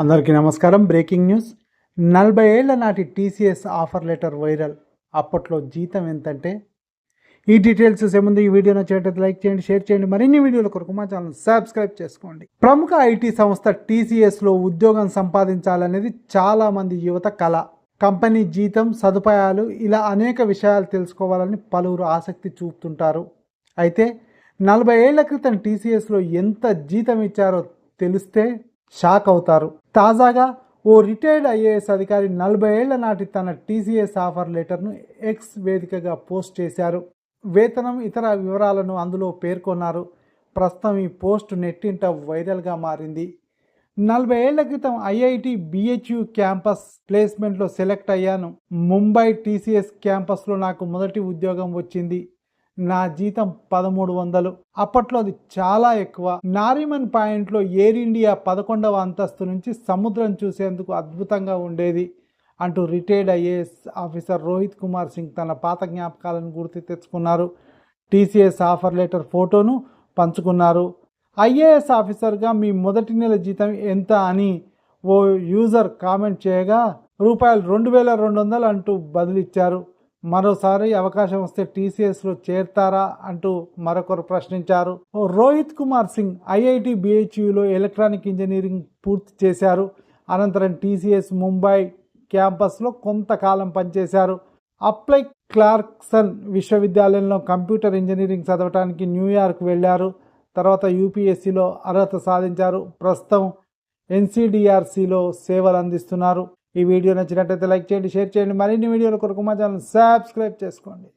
అందరికీ నమస్కారం. Breaking news. 40 ఏళ్ల నాటి టీసీఎస్ ఆఫర్ లెటర్ వైరల్. అప్పట్లో జీతం ఎంతంటే ఈ డీటెయిల్స్ చూసే ముందు ఈ వీడియో నచ్చినట్లయితే లైక్ చేయండి, షేర్ చేయండి. మరిన్ని వీడియోల కొరకు మా ఛానల్ సబ్స్క్రైబ్ చేసుకోండి. ప్రముఖ ఐటీ సంస్థ టీసీఎస్లో ఉద్యోగం సంపాదించాలనేది చాలామంది యువత కళ. కంపెనీ జీతం, సదుపాయాలు ఇలా అనేక విషయాలు తెలుసుకోవాలని పలువురు ఆసక్తి చూపుతుంటారు. అయితే 40 ఏళ్ల క్రితం టీసీఎస్లో ఎంత జీతం ఇచ్చారో తెలిస్తే షాక్ అవుతారు. తాజాగా ఓ రిటైర్డ్ ఐఏఎస్ అధికారి 40 ఏళ్ల నాటి తన టీసీఎస్ ఆఫర్ లెటర్ను ఎక్స్ వేదికగా పోస్ట్ చేశారు. వేతనం, ఇతర వివరాలను అందులో పేర్కొన్నారు. ప్రస్తుతం ఈ పోస్ట్ నెట్టింట వైరల్గా మారింది. 40 ఏళ్ల క్రితం ఐఐటి బిహెచ్యు క్యాంపస్ ప్లేస్మెంట్లో సెలెక్ట్ అయ్యాను. ముంబై టీసీఎస్ క్యాంపస్లో నాకు మొదటి ఉద్యోగం వచ్చింది. నా జీతం 1300. అప్పట్లో అది చాలా ఎక్కువ. నారిమన్ పాయింట్లో ఎయిర్ ఇండియా 11వ అంతస్తు నుంచి సముద్రం చూసేందుకు అద్భుతంగా ఉండేది అంటూ retired IAS officer Rohit Kumar Singh తన పాత జ్ఞాపకాలను గుర్తు తెచ్చుకున్నారు. టీసీఎస్ ఆఫర్ లెటర్ ఫోటోను పంచుకున్నారు. ఐఏఎస్ ఆఫీసర్గా మీ మొదటి నెల జీతం ఎంత అని ఓ యూజర్ కామెంట్ చేయగా రూపాయలు 2200 అంటూ బదులిచ్చారు. మరోసారి అవకాశం వస్తే టీసీఎస్లో చేరతారా అంటూ మరొకరు ప్రశ్నించారు. రోహిత్ కుమార్ సింగ్ ఐఐటి బిహెచ్యులో ఎలక్ట్రానిక్ ఇంజనీరింగ్ పూర్తి చేశారు. అనంతరం టీసీఎస్ ముంబై క్యాంపస్లో కొంతకాలం పనిచేశారు. అప్లై క్లార్క్సన్ విశ్వవిద్యాలయంలో కంప్యూటర్ ఇంజనీరింగ్ చదవడానికి న్యూయార్క్ వెళ్ళారు. తర్వాత యూపీఎస్సీలో అర్హత సాధించారు. ప్రస్తుతం ఎన్సీడీఆర్సీలో సేవలు అందిస్తున్నారు. ఈ వీడియో నచ్చినట్లయితే లైక్ చేయండి, షేర్ చేయండి. మరిన్ని వీడియోల కొరకు మా ఛానల్ సబ్స్క్రైబ్ చేసుకోండి.